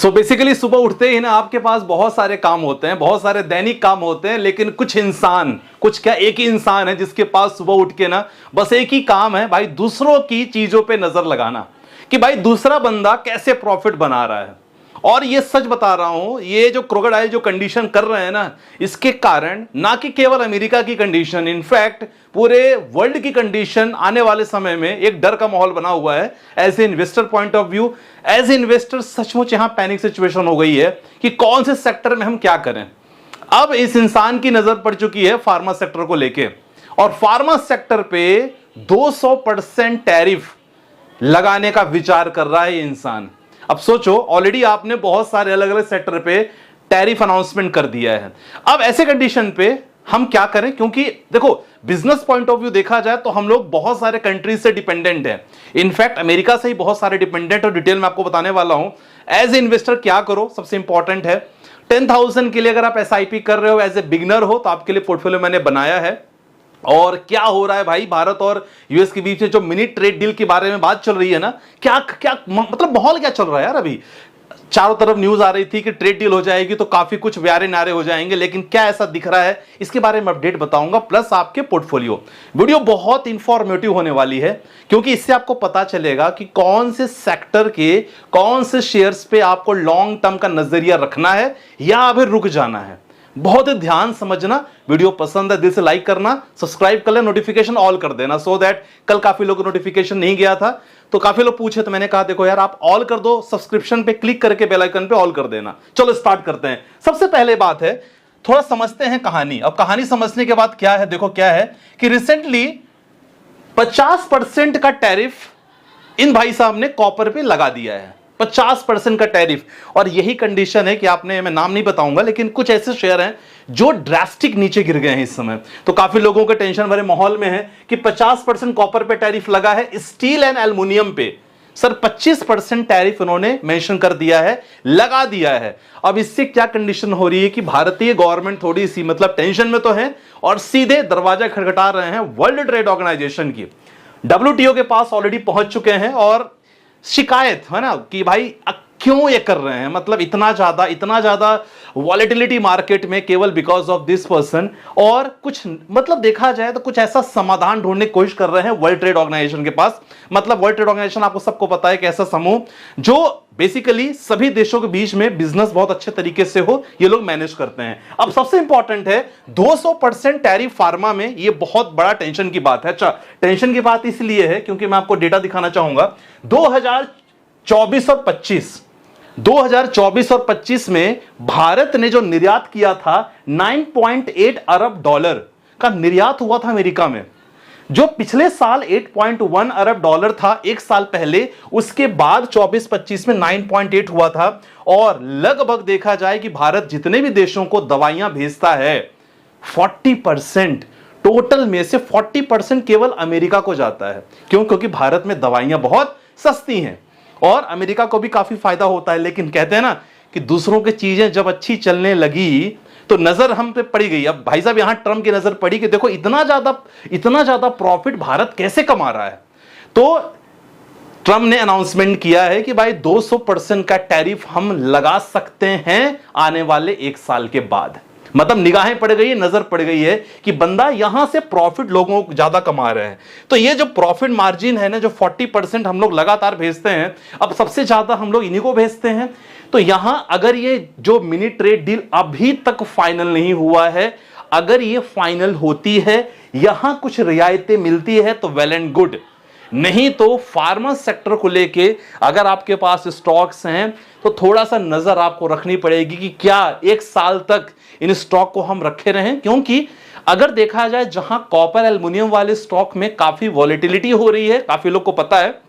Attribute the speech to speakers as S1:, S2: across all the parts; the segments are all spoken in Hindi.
S1: सो बेसिकली सुबह उठते ही ना आपके पास बहुत सारे काम होते हैं, बहुत सारे दैनिक काम होते हैं, लेकिन कुछ इंसान, कुछ क्या एक ही इंसान है जिसके पास सुबह उठ के ना बस एक ही काम है भाई, दूसरों की चीजों पे नजर लगाना कि भाई दूसरा बंदा कैसे प्रॉफिट बना रहा है। और ये सच बता रहा हूं, ये जो क्रोकोडाइल जो कंडीशन कर रहे हैं ना, इसके कारण ना कि केवल अमेरिका की कंडीशन, इनफैक्ट पूरे वर्ल्ड की कंडीशन आने वाले समय में एक डर का माहौल बना हुआ है। As a investor point of view, as a investor सचमुच यहां पैनिक सिचुएशन हो गई है कि कौन से सेक्टर में हम क्या करें। अब इस इंसान की नजर पड़ चुकी है फार्मा सेक्टर को लेके, और फार्मा सेक्टर पे 200% टैरिफ लगाने का विचार कर रहा है ये इंसान। अब सोचो, ऑलरेडी आपने बहुत सारे अलग अलग सेक्टर पे टैरिफ अनाउंसमेंट कर दिया है। अब ऐसे कंडीशन पे हम क्या करें, क्योंकि देखो बिजनेस पॉइंट ऑफ व्यू देखा जाए तो हम लोग बहुत सारे कंट्रीज से डिपेंडेंट हैं, इनफैक्ट अमेरिका से ही बहुत सारे डिपेंडेंट, और डिटेल में आपको बताने वाला हूं। एज ए इन्वेस्टर क्या करो, सबसे इंपॉर्टेंट है 10,000 के लिए अगर आप एसआईपी कर रहे हो, एज ए बिगिनर हो तो आपके लिए पोर्टफोलियो मैंने बनाया है। और क्या हो रहा है भाई, भारत और यूएस के बीच में जो मिनी ट्रेड डील के बारे में बात चल रही है ना, क्या क्या मतलब माहौल क्या चल रहा है यार। अभी चारों तरफ न्यूज आ रही थी कि ट्रेड डील हो जाएगी तो काफी कुछ व्यारे नारे हो जाएंगे, लेकिन क्या ऐसा दिख रहा है, इसके बारे में अपडेट बताऊंगा, प्लस आपके पोर्टफोलियो। वीडियो बहुत इंफॉर्मेटिव होने वाली है, क्योंकि इससे आपको पता चलेगा कि कौन से सेक्टर के कौन से शेयर्स पे आपको लॉन्ग टर्म का नजरिया रखना है या अभी रुक जाना है। बहुत ही ध्यान समझना, वीडियो पसंद है दिल से लाइक करना, सब्सक्राइब कर ले, नोटिफिकेशन ऑल कर देना, सो दैट कल काफी लोग नोटिफिकेशन नहीं गया था तो काफी लोग पूछे, तो मैंने कहा देखो यार आप ऑल कर दो, सब्सक्रिप्शन पे क्लिक करके बेल आइकन पे ऑल कर देना। चलो स्टार्ट करते हैं। सबसे पहले बात है, थोड़ा समझते हैं कहानी। अब कहानी समझने के बाद क्या है, देखो क्या है कि रिसेंटली 50% का टैरिफ इन भाई साहब ने कॉपर पे लगा दिया है, 50% का टैरिफ। और यही कंडीशन है कि आपने, मैं नाम नहीं बताऊंगा, लेकिन कुछ ऐसे शेयर हैं जो ड्रास्टिक नीचे गिर गए हैं इस समय। तो काफी लोगों के टेंशन भरे माहौल में है कि 50% कॉपर पे टैरिफ लगा है, स्टील एंड एल्युमिनियम पे सर 25% टैरिफ उन्होंने मेंशन कर दिया है, लगा दिया है। अब इससे क्या कंडीशन हो रही है कि भारतीय गवर्नमेंट थोड़ी सी मतलब टेंशन में तो है, और सीधे दरवाजा खटखटा रहे हैं वर्ल्ड ट्रेड ऑर्गेनाइजेशन की। WTO के पास ऑलरेडी पहुंच चुके हैं और शिकायत है ना कि भाई क्यों ये कर रहे हैं, मतलब इतना ज्यादा वॉलेटिलिटी मार्केट में केवल बिकॉज ऑफ दिस पर्सन। और कुछ मतलब देखा जाए तो कुछ ऐसा समाधान ढूंढने की कोशिश कर रहे हैं वर्ल्ड ट्रेड ऑर्गेनाइजेशन के पास। मतलब वर्ल्ड ट्रेड ऑर्गेनाइजेशन आपको सबको पता है कि ऐसा समूह जो बेसिकली सभी देशों के बीच में बिजनेस बहुत अच्छे तरीके से हो, ये लोग मैनेज करते हैं। अब सबसे इंपॉर्टेंट है 200% टैरिफ फार्मा में, ये बहुत बड़ा टेंशन की बात है। अच्छा, टेंशन की बात इसलिए है क्योंकि मैं आपको डेटा दिखाना चाहूंगा। 2024 और 25 में भारत ने जो निर्यात किया था 9.8 अरब डॉलर का निर्यात हुआ था अमेरिका में, जो पिछले साल 8.1 अरब डॉलर था एक साल पहले, उसके बाद 24-25 में 9.8 हुआ था। और लगभग देखा जाए कि भारत जितने भी देशों को दवाइयां भेजता है 40%, टोटल में से 40% केवल अमेरिका को जाता है। क्यों? क्योंकि भारत में दवाइयां बहुत सस्ती हैं और अमेरिका को भी काफी फायदा होता है। लेकिन कहते हैं ना कि दूसरों की चीजें जब अच्छी चलने लगी तो नजर हम पे पड़ी गई। अब भाई साहब यहां ट्रम्प की नजर पड़ी कि देखो इतना ज्यादा प्रॉफिट भारत कैसे कमा रहा है। तो ट्रम्प ने अनाउंसमेंट किया है कि भाई 200% का टैरिफ हम लगा सकते हैं आने वाले एक साल के बाद। मतलब निगाहें पड़ गई है, नजर पड़ गई है कि बंदा यहां से प्रॉफिट लोगों को ज्यादा कमा रहे हैं। तो ये जो प्रॉफिट मार्जिन है ना, जो 40% हम लोग लगातार भेजते हैं, अब सबसे ज्यादा हम लोग इन्हीं को भेजते हैं। तो यहां अगर ये जो मिनी ट्रेड डील अभी तक फाइनल नहीं हुआ है, अगर ये फाइनल होती है, यहां कुछ रियायतें मिलती है तो वेल एंड गुड। नहीं तो फार्मा सेक्टर को लेके अगर आपके पास स्टॉक्स हैं तो थोड़ा सा नजर आपको रखनी पड़ेगी कि क्या एक साल तक इन स्टॉक को हम रखे रहें। क्योंकि अगर देखा जाए जहां कॉपर एल्युमिनियम वाले स्टॉक में काफी वॉलेटिलिटी हो रही है, काफी लोग को पता है,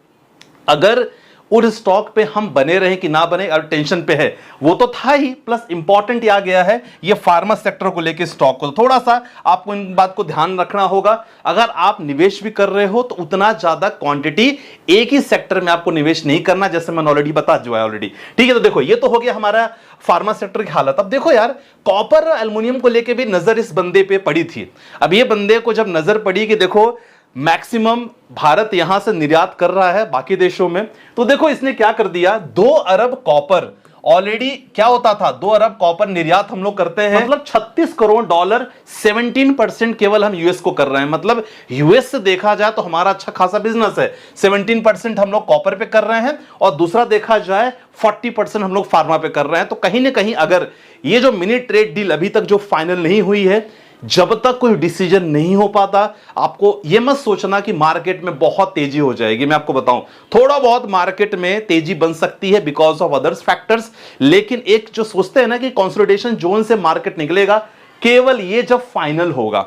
S1: अगर उस स्टॉक पे हम बने रहे कि ना बने और टेंशन पे है, वो तो था ही, प्लस इंपॉर्टेंट आ गया है ये फार्मा सेक्टर को लेके स्टॉक को। थोड़ा सा आपको इन बात को ध्यान रखना होगा। अगर आप निवेश भी कर रहे हो तो उतना ज्यादा क्वांटिटी एक ही सेक्टर में आपको निवेश नहीं करना, जैसे मैंने ऑलरेडी बता दिया है ऑलरेडी। ठीक है, तो देखो ये तो हो गया हमारा फार्मा सेक्टर की हालत। अब देखो यार, कॉपर एल्युमिनियम को लेके भी नजर इस बंदे पे पड़ी थी। अब ये बंदे को जब नजर पड़ी कि देखो मैक्सिमम भारत यहां से निर्यात कर रहा है बाकी देशों में, तो देखो इसने क्या कर दिया, 2 अरब कॉपर ऑलरेडी क्या होता था, 2 अरब कॉपर निर्यात हम लोग करते हैं, मतलब $36 करोड़, 17% केवल हम यूएस को कर रहे हैं। मतलब यूएस से देखा जाए तो हमारा अच्छा खासा बिजनेस है, 17% हम लोग कॉपर पे कर रहे हैं और दूसरा देखा जाए 40% हम लोग फार्मा पे कर रहे हैं। तो कहीं ना कहीं अगर ये जो मिनी ट्रेड डील अभी तक जो फाइनल नहीं हुई है, जब तक कोई डिसीजन नहीं हो पाता, आपको यह मत सोचना कि मार्केट में बहुत तेजी हो जाएगी। मैं आपको बताऊं, थोड़ा बहुत मार्केट में तेजी बन सकती है बिकॉज ऑफ अदर्स फैक्टर्स, लेकिन एक जो सोचते हैं ना कि कंसोलिडेशन जोन से मार्केट निकलेगा, केवल ये जब फाइनल होगा,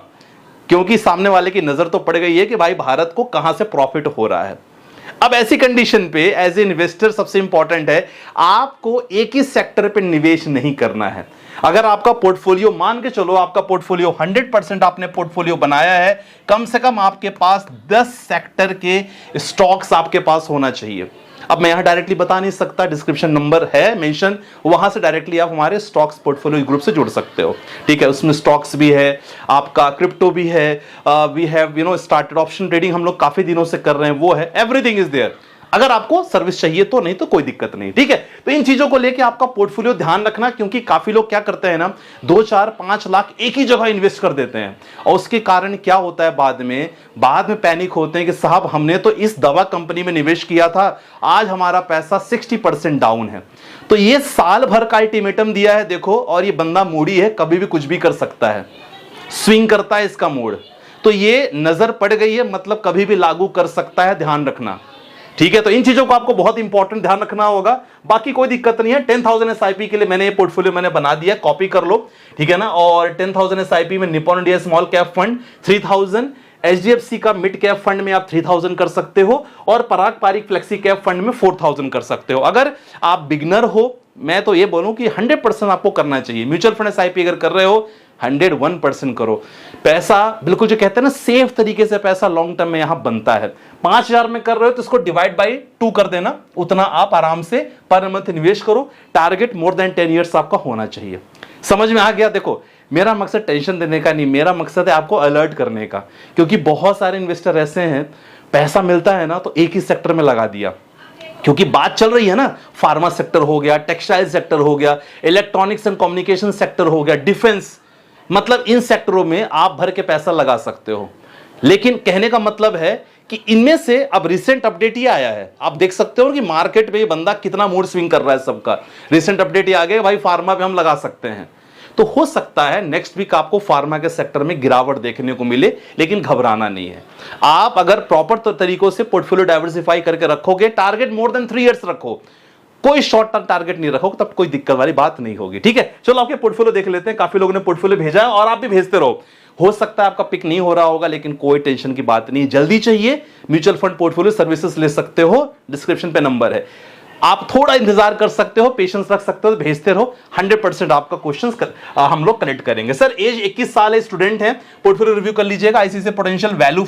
S1: क्योंकि सामने वाले की नजर तो पड़ गई है कि भाई भारत को कहां से प्रॉफिट हो रहा है। अब ऐसी कंडीशन पे एज ए इन्वेस्टर सबसे इंपॉर्टेंट है, आपको एक ही सेक्टर पे निवेश नहीं करना है। अगर आपका पोर्टफोलियो, मान के चलो आपका पोर्टफोलियो 100% आपने पोर्टफोलियो बनाया है, कम से कम आपके पास 10 सेक्टर के स्टॉक्स आपके पास होना चाहिए। अब मैं यहां डायरेक्टली बता नहीं सकता, डिस्क्रिप्शन नंबर है मेंशन, वहां से डायरेक्टली आप हमारे स्टॉक्स पोर्टफोलियो ग्रुप से जुड़ सकते हो। ठीक है, उसमें स्टॉक्स भी है, आपका क्रिप्टो भी है, we have started option trading, हम लोग काफी दिनों से कर रहे हैं, वो है, एवरीथिंग इज देयर। अगर आपको सर्विस चाहिए तो, नहीं तो कोई दिक्कत नहीं। ठीक है, तो इन चीजों को लेके आपका पोर्टफोलियो ध्यान रखना, क्योंकि काफी लोग क्या करते हैं ना, 2, 4, 5 लाख एक ही जगह इन्वेस्ट कर देते हैं और उसके कारण क्या होता है, बाद में पैनिक होते हैं कि साहब हमने तो इस दवा कंपनी में निवेश किया था, आज हमारा पैसा 60% डाउन है। तो ये साल भर का अल्टीमेटम दिया है देखो, और ये बंदा मूडी है, कभी भी कुछ भी कर सकता है, स्विंग करता है इसका मूड। तो ये नजर पड़ गई है, मतलब कभी भी लागू कर सकता है, ध्यान रखना। ठीक है, तो इन चीजों को आपको बहुत इंपॉर्टेंट ध्यान रखना होगा। बाकी कोई दिक्कत नहीं है, 10,000 एसआईपी के लिए मैंने ये पोर्टफोलियो मैंने बना दिया, कॉपी कर लो। ठीक है ना, और 10,000 एसआईपी में Nippon India small cap fund 3,000, HDFC का मिड कैप फंड में आप 3,000 कर सकते हो, और पराग पारिक फ्लेक्सी कैप फंड में 4,000 कर सकते हो। अगर आप बिगनर हो, मैं तो ये बोलूं कि 100% आपको करना चाहिए। म्यूचुअल फंड एसआईपी अगर कर रहे हो, 101% करो। पैसा बिल्कुल जो कहते हैं ना, सेफ तरीके से पैसा लॉन्ग टर्म में यहां बनता है। 5,000 में कर रहे हो तो इसको डिवाइड बाई 2 कर देना, उतना आप आराम से पर मंथ निवेश करो। टारगेट मोर देन 10 ईयर्स आपका होना चाहिए। समझ में आ गया? देखो, मेरा मकसद टेंशन देने का नहीं, मेरा मकसद है आपको अलर्ट करने का, क्योंकि बहुत सारे इन्वेस्टर ऐसे हैं, पैसा मिलता है ना तो एक ही सेक्टर में लगा दिया, क्योंकि बात चल रही है ना, फार्मा सेक्टर हो गया, टेक्सटाइल सेक्टर हो गया, इलेक्ट्रॉनिक्स एंड कम्युनिकेशन सेक्टर हो गया, डिफेंस, मतलब इन सेक्टरों में आप भर के पैसा लगा सकते हो। लेकिन कहने का मतलब है कि इनमें से अब रिसेंट अपडेट ये आया है, आप देख सकते हो कि मार्केट में ये बंदा कितना मूड स्विंग कर रहा है सबका। रिसेंट अपडेट ये आ गया, भाई फार्मा पे हम लगा सकते हैं, तो हो सकता है नेक्स्ट वीक आपको फार्मा के सेक्टर में गिरावट देखने को मिले, लेकिन घबराना नहीं है। आप अगर प्रॉपर तरीकों से पोर्टफोलियो डाइवर्सिफाई करके रखोगे, टारगेट मोर देन 3 इयर्स रखो, कोई शॉर्ट टर्म टारगेट नहीं रखोगे, तब कोई दिक्कत वाली बात नहीं होगी। ठीक है, चलो आपके पोर्टफोलियो देख लेते हैं। काफी लोगों ने पोर्टफोलियो भेजा है और आप भी भेजते रहो। हो सकता है आपका पिक नहीं हो रहा होगा, लेकिन कोई टेंशन की बात नहीं, जल्दी चाहिए म्यूचुअल फंड पोर्टफोलियो सर्विसेज ले सकते हो, डिस्क्रिप्शन पे नंबर है। आप थोड़ा इंतजार कर सकते हो, पेशेंस रख सकते हो, भेजते रहो, 100% आपका क्वेश्चन हम लोग कलेक्ट करेंगे। सर एज 21 साल है, स्टूडेंट है, पोर्टफोलियो रिव्यू कर लीजिएगा। आईसीसी पोटेंशियल वैल्यू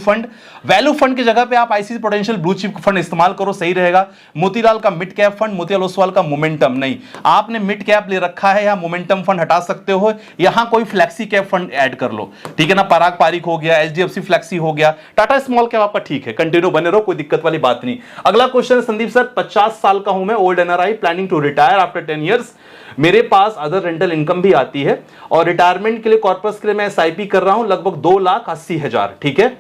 S1: फंड की जगह पे आप ICC potential blue chip fund इस्तेमाल करो, सही रहेगा। मोतीलाल का mid cap fund, Motilal Oswal का मोमेंटम, नहीं आपने मिड कैप ले रखा है, या मोमेंटम फंड हटा सकते हो, यहां कोई फ्लैक्सी कैप फंड ऐड कर लो। ठीक है ना, पराग पारिक हो गया, एचडीएफसी फ्लैक्सी हो गया, टाटा स्मॉल कैप आपका ठीक है, कंटिन्यू बने रहो, कोई दिक्कत वाली बात नहीं। अगला क्वेश्चन है संदीप सर, 50 साल का हूं मैं, old NRI, planning to retire after 10 years. मेरे पास अदर रेंटल इनकम भी आती है और रिटायरमेंट के लिए कॉर्पस के लिए मैं एसआईपी कर रहा हूं, लगभग 2,80,000। ठीक है,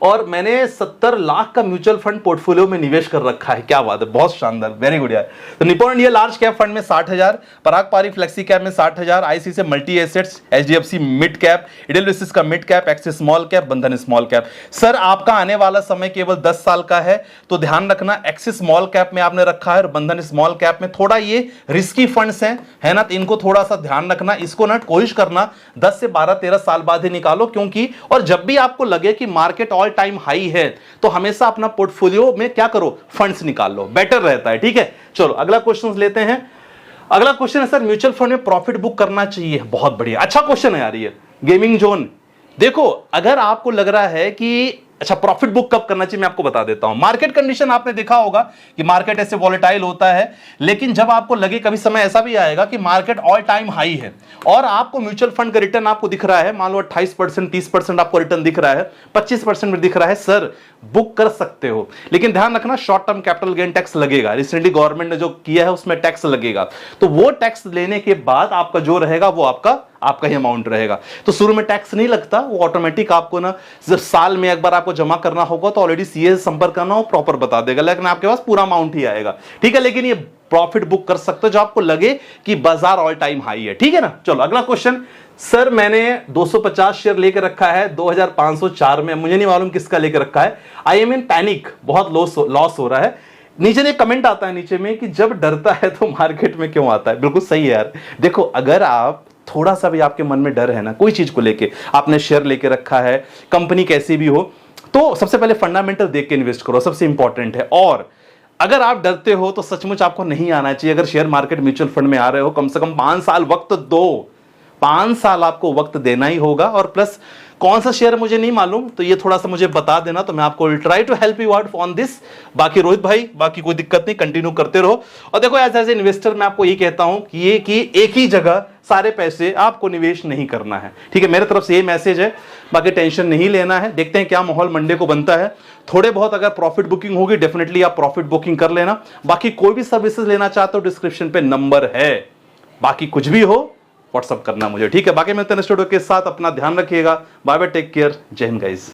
S1: और मैंने 70 लाख का म्यूचुअल फंड पोर्टफोलियो में निवेश कर रखा है। क्या बात है, बहुत शानदार, वेरी गुड यार। तो Nippon India large cap fund में 60,000, पराग पारिक फ्लेक्सी कैप में 60,000, ICC multi assets, HDFC mid cap, Edelweiss का mid cap, Axis small cap, Bandhan small cap. Sir आपका आने वाला समय केवल 10 साल का है, तो ध्यान रखना एक्सिस स्मॉल कैप में आपने रखा है और बंधन स्मॉल कैप में। थोड़ा ये रिस्की फंड्स हैं, है ना, तो इनको थोड़ा सा ध्यान रखना। इसको ना कोशिश करना 10 से 12-13 साल बाद ही निकालो, क्योंकि और जब भी आपको लगे कि मार्केट ऑल टाइम हाई है, तो हमेशा अपना पोर्टफोलियो में क्या करो, फंड्स निकाल लो, बेटर रहता है। ठीक है, चलो अगला क्वेश्चन लेते हैं। अगला क्वेश्चन है सर, म्यूचुअल फंड में प्रॉफिट बुक करना चाहिए? बहुत बढ़िया, अच्छा क्वेश्चन है यार ये। गेमिंग जोन, देखो अगर आपको लग रहा है कि अच्छा, प्रॉफिट बुक कब करना चाहिए मैं आपको बता देता हूं। मार्केट कंडीशन आपने देखा होगा कि मार्केट ऐसे वॉलेटाइल होता है, लेकिन जब आपको लगे, कभी समय ऐसा भी आएगा कि मार्केट ऑल टाइम हाई है और आपको म्यूचुअल फंड का रिटर्न आपको दिख रहा है, मान लो 28%, 30% आपको रिटर्न दिख रहा है, 25% में दिख रहा है, सर बुक कर सकते हो। लेकिन ध्यान रखना, short term capital gain tax लगेगा। रिसेंटली गवर्नमेंट ने जो किया है उसमें टैक्स लगेगा, तो वो टैक्स लेने के बाद आपका जो रहेगा वो आपका ही अमाउंट रहेगा। तो शुरू में टैक्स नहीं लगता, वो ऑटोमेटिक आपको ना, जब साल में एक बार आपको जमा करना होगा तो ऑलरेडी सीए से संपर्क करना हो, प्रॉपर बता देगा, लेकिन आपके पास पूरा अमाउंट ही आएगा। ठीक है, लेकिन ये प्रॉफिट बुक कर सकते हो जब आपको लगे कि बाजार ऑल टाइम हाई है। ठीक है ना। चलो अगला क्वेश्चन। सर मैंने 250 शेयर लेकर रखा है 2504 में, मुझे नहीं मालूम किसका लेकर रखा है, आई एम इन पैनिक, बहुत लॉस हो रहा है। नीचे एक कमेंट आता है नीचे में कि जब डरता है तो मार्केट में क्यों आता है। बिल्कुल सही है यार। देखो, अगर आप थोड़ा सा भी आपके मन में डर है ना कोई चीज को लेके, आपने शेयर लेके रखा है, कंपनी कैसी भी हो, तो सबसे पहले फंडामेंटल देख के इन्वेस्ट करो, सबसे इंपॉर्टेंट है। और अगर आप डरते हो तो सचमुच आपको नहीं आना चाहिए। अगर शेयर मार्केट म्यूचुअल फंड में आ रहे हो, कम से कम 5 साल वक्त दो, 5 साल आपको वक्त देना ही होगा। और प्लस कौन सा शेयर मुझे नहीं मालूम, तो ये थोड़ा सा मुझे बता देना, तो मैं आपको try to help you out on this. बाकी रोहित भाई, बाकी कोई दिक्कत नहीं, कंटिन्यू करते रहो। और देखो एज ए इन्वेस्टर मैं आपको ये कहता हूं कि एक ही जगह सारे पैसे आपको निवेश नहीं करना है। ठीक है, मेरे तरफ से ये मैसेज है, बाकी टेंशन नहीं लेना है। देखते हैं क्या माहौल मंडे को बनता है। थोड़े बहुत अगर प्रॉफिट बुकिंग होगी, डेफिनेटली आप प्रॉफिट बुकिंग कर लेना। बाकी कोई भी सर्विसेज लेना चाहते हो, डिस्क्रिप्शन पे नंबर है। बाकी कुछ भी हो व्हाट्सअप करना मुझे। ठीक है, बाकी मिलते हैं नेक्स्ट वीडियो के साथ। अपना ध्यान रखिएगा। बाय बाय, टेक केयर, जय हिंद गाइस।